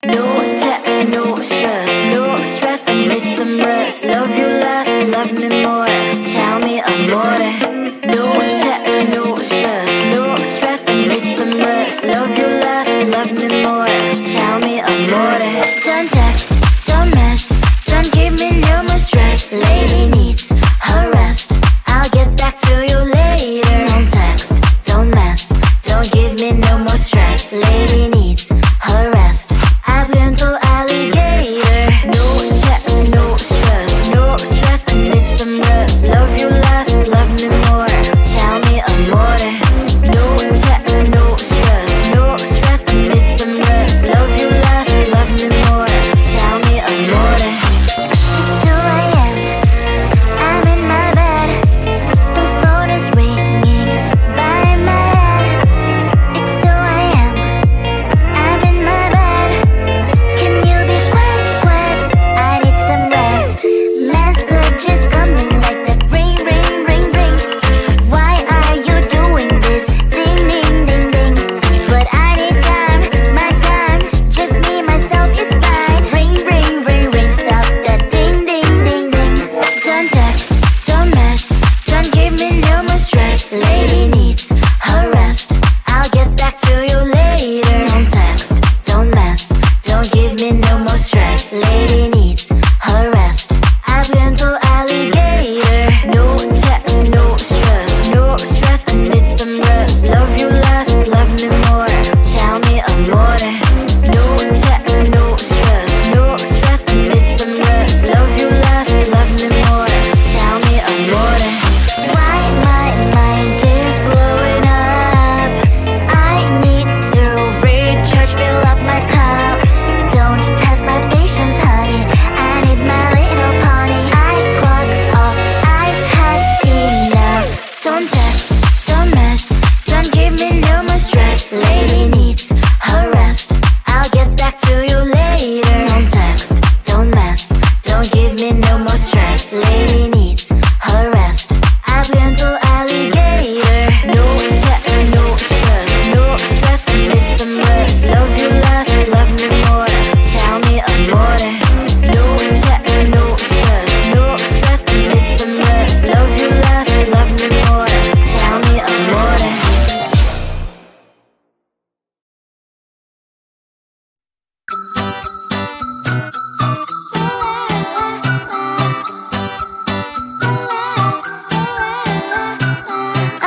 No text, no stress, no stress, I need some rest. Love you less, love me more, tell me amore. No text, no stress, no stress, I need some rest. Love you less, love me more, tell me amore. Don't text, don't mess, don't give me no more stress. Lady needs her rest, I'll get back to you later. Don't text, don't mess, don't give me no more stress. Lady needs her rest, I've been to alligator. No text, no stress, no stress, I need some rest. Love you less, love me more, tell me amore. No text, no stress, no stress, I need some rest. Love you less, love me more, tell me amore. It's 2 a.m., I'm in my bed, the phone is ringing by my head. It's 2 a.m., I'm in my bed, can you be sweat, sweat? I need some rest. Messages coming like that, ring, ring, ring, ring. Why are you doing this? Ding, ding, ding, ding. But I need time, my time, just me, myself is fine. Ring, ring, ring, ring, stop that ding, ding, ding, ding. Don't text, don't mess, don't give me no more stress. Lady needs her rest, I'll get back to you later. Don't text, don't mess, don't give me no more stress. Lady needs her rest, I've been to alligator. No text, no stress, no stress, I need some rest. Love you less, love me more, tell me amore. No text, no stress, no stress, I need some rest. Love you less, love me more, tell me amore. Why my mind is blowing up, I need to recharge, fill up my cup. Don't test my patience, honey, I need my little pony. I clock off, I've had enough. Don't text, don't mess, don't give me no more stress. Lady needs her rest, I'll get back to you later. Don't text, don't mess, don't give me no more stress. Lady needs her rest, I've been to alligator. No text, no stress, no stress, I need some rest. Love you less, love me more, tell me amore. No text, no stress, no stress, I need some rest. Love you less, love me more, tell me amore.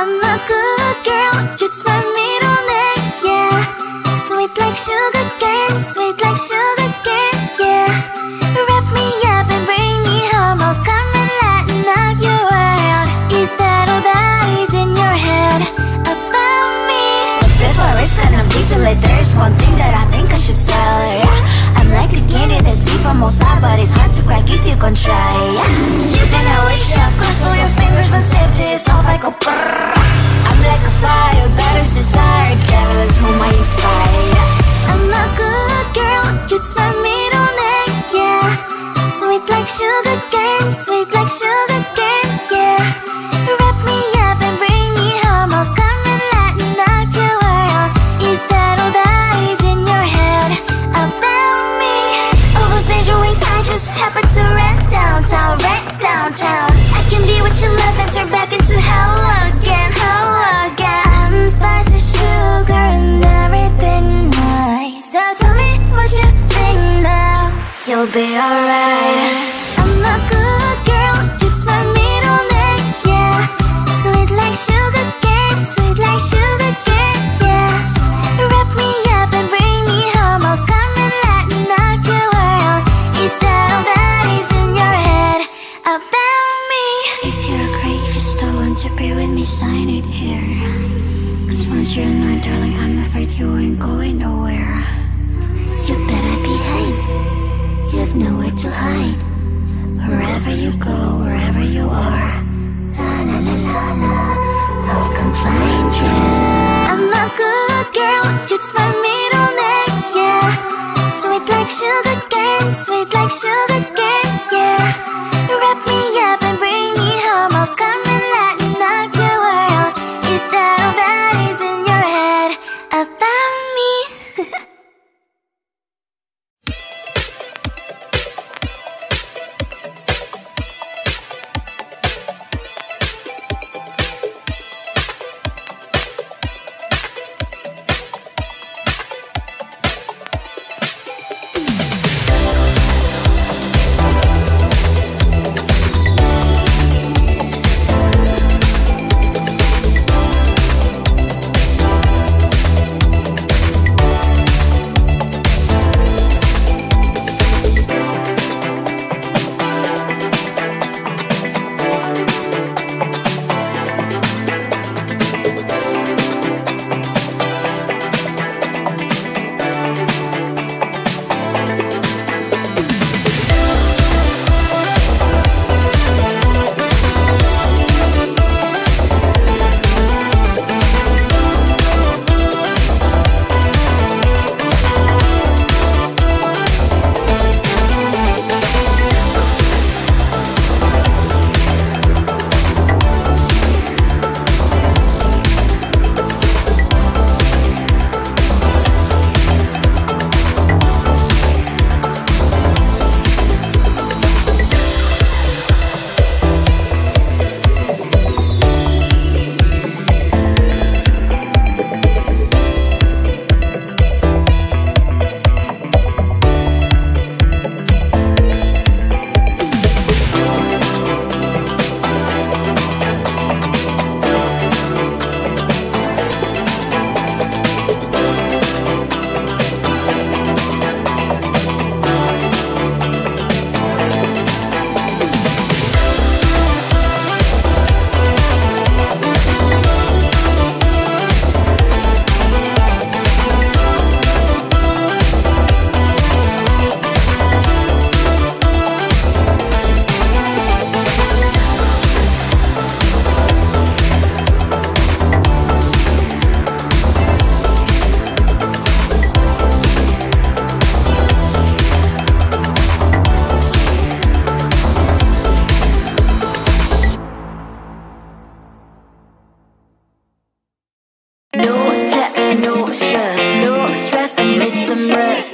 I'm a good girl, it's my middle name, yeah. Sweet like sugar cane, sweet like sugar cane, yeah. Wrap me up and bring me home, I'll come and lighten up your world. Is that all that is in your head about me? Before it's gonna be too late, there's one thing that I think I should tell her, yeah. I'm like a candy that's deep from outside, but it's hard to crack if you can try, yeah. You can always shove, cross all your fingers when safety is off, I go brrrr. I'm like a fire, batter's desire, devil is whom I inspire, yeah. I'm a good girl, it's my middle name, yeah. Sweet like sugar cane, sweet like sugar cane, yeah. Wrap me up and bring me home, I'll come and lighten up your world. Is that all that is in your head about me? Overstage your wings, I just happen to rent downtown, rent downtown. I can be what you love and turn back into hell again, hell again. I'm spicy sugar and everything nice. So tell me what you think now, you'll be alright. I'm a good girl, it's my middle name, yeah. Sweet like sugar cane, sweet like sugar cane, yeah. Wrap me up and bring me home, I'll come and lighten up your world. Is that all that is in your head about me? If you're great, if you still want to be with me, sign it here. Cause once you're in line, darling, I'm afraid you ain't going nowhere. You better behave, you have nowhere to hide. Wherever you go, wherever you are, la la la la la, I'll come find you. I'm a good girl, it's my middle name, yeah. Sweet like sugar cane, sweet like sugar cane, yeah. Wrap me up and bring me home, I'll come and lighten up your world. Is that all that is in your head about me?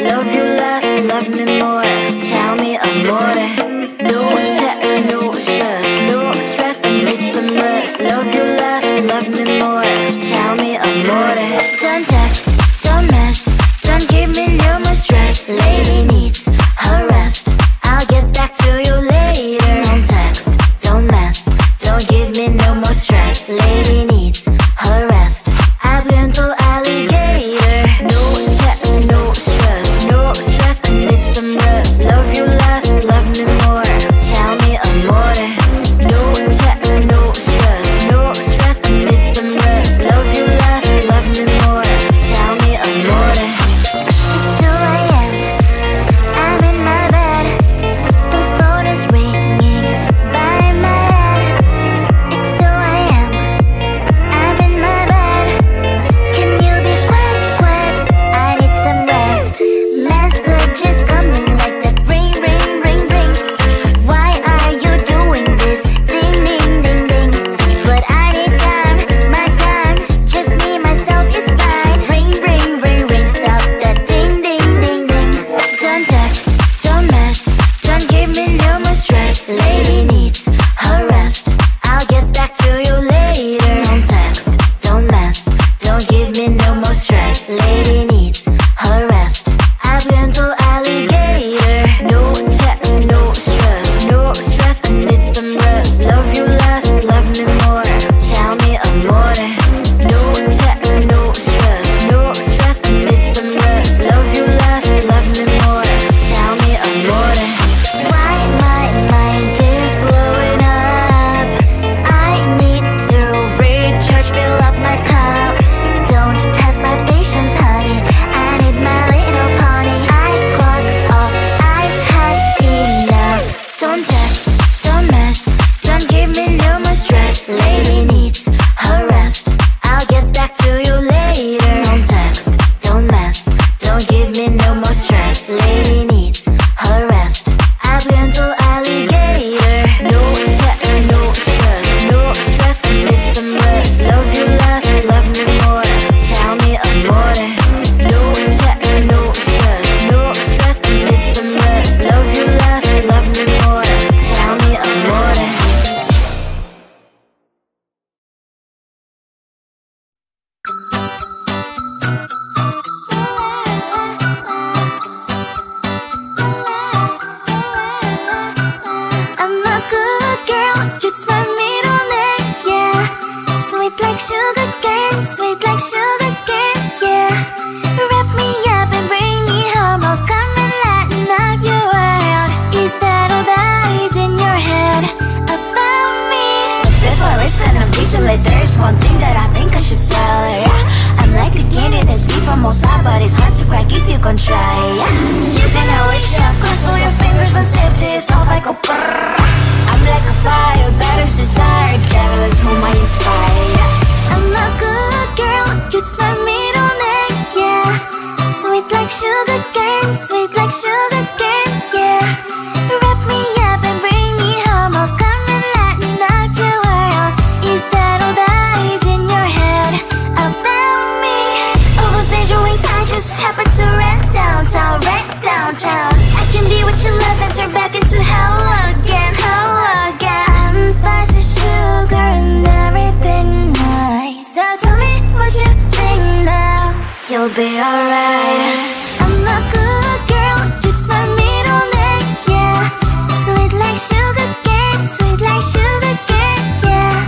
love you less, love me more. Tell me amore. No text, no stress, no stress, I need some rest. Love you less, love me more. Tell me amore. Don't text, don't mess, don't give me no more stress. Lady needs her rest, I'll get back to you later. Don't text, don't mess, don't give me no more stress. Lady needs her rest, I've been to alligator. No text, no stress, no stress, I need some rest. Love you less, love me more. Tell me amore. No text, no stress, no stress, I need some rest. Love you less, love me more. Tell me amore. It's 2 a.m. I'm in my bed. The phone is ringing by my head. It's 2 a.m. I'm in my bed. Can you be sweat, sweat? I need some rest. Messages coming like that ring, ring, ring, ring. Why are you doing this? Ding, ding, ding, ding. But I need time, my time. Just me, myself is fine. Ring, ring, ring, ring. Stop that ding, ding, ding, ding. Don't text, don't mess, don't give me no more stress. Lady needs her rest, I'll get back to you later. Don't text, don't mess, don't give me no more stress. Lady needs her rest, I've been to alligator. No text, no stress, no stress, I need some rest. Love you less, love me more. Tell me amore. No text, no stress, no stress, I need some rest. Love you less, love me more. Tell me amore. Why my mind is blowing up? I need to recharge, fill up my cup. Don't test my patience, honey, I need my little pony. I clock off, I've had enough. Don't text, don't mess, don't give me no more stress. Lady needs her rest, I'll get back to you later. Don't text, don't mess, don't give me no more stress. Lady needs her rest, I've been to alligator. No text, no stress, no stress, I need some rest. Love you less, love me more. Tell me amore. No text, no stress, no stress, I need some rest. Love you less, love me more. Tell me amore. I'm a good girl, it's my middle name, yeah. Sweet like sugar cane, sweet like sugar cane, yeah. Wrap me up and bring me home, I'll come and lighten up your world. Is that all that is in your head about me? Before I spend a detail, there's one thing that I think I should tell her, yeah. I'm like the candy that's deep from outside, but it's hard to crack if you can try, yeah. You can always shove, cross all your fingers when safety is off, I go brrrr. I'm like a fire, that is desire, devil is whom I inspire, yeah. I'm a good girl, it's my middle name, yeah. Sweet like sugar cane, sweet like sugar cane, yeah. Wrap me up and bring me home, I'll come and lighten up your world. Is that all that is in your head about me? All those angel wings I just happen to rent downtown, rent downtown. I can be what you love and turn back into hell again, hell again. I'm spicy sugar and everything nice. So tell me what you think now. You'll be alright. I'm a good girl, it's my middle name, yeah. Sweet like sugar cane, sweet like sugar cane, yeah.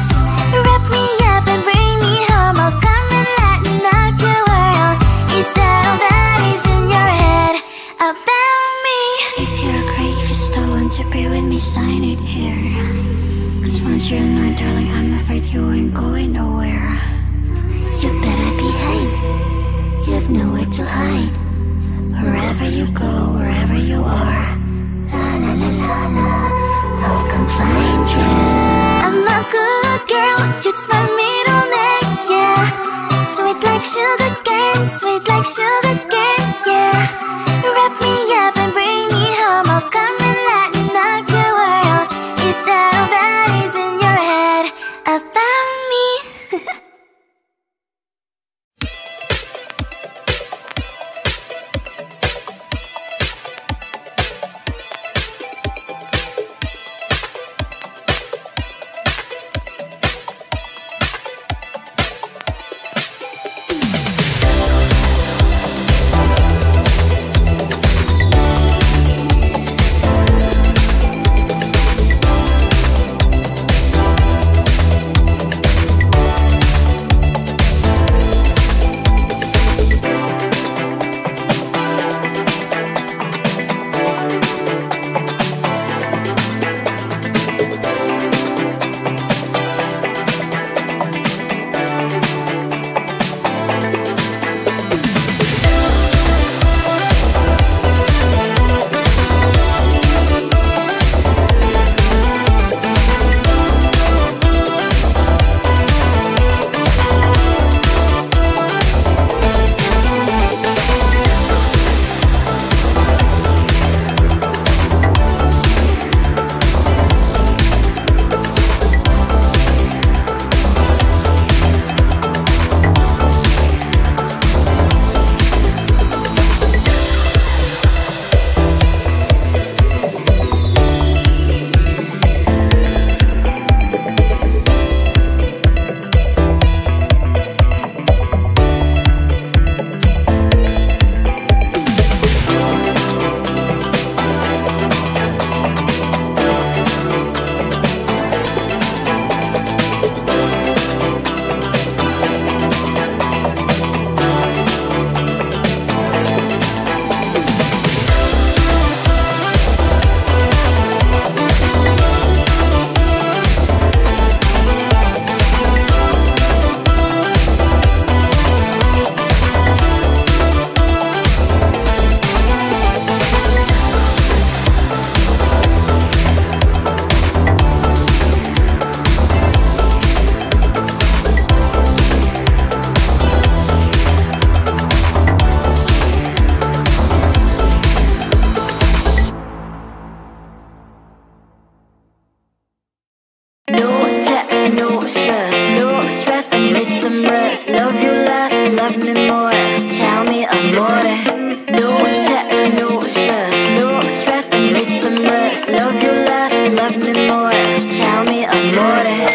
Wrap me up and bring me home, I'll come and lighten up your world. Is that all that is in your head about me? If you agree, if you still want to be with me, sign it here. Cause once you're mine, darling, I'm afraid you ain't going nowhere. You better behave, you have nowhere to hide. Wherever you go, wherever you are, la la la la la, I'll come find you. I'm a good girl, it's my middle name, yeah. Sweet like sugar cane, sweet like sugar cane, yeah. Wrap me up and bring me home, I'll come and lighten up your world. Is that all that is in your head about me? Tell me amore.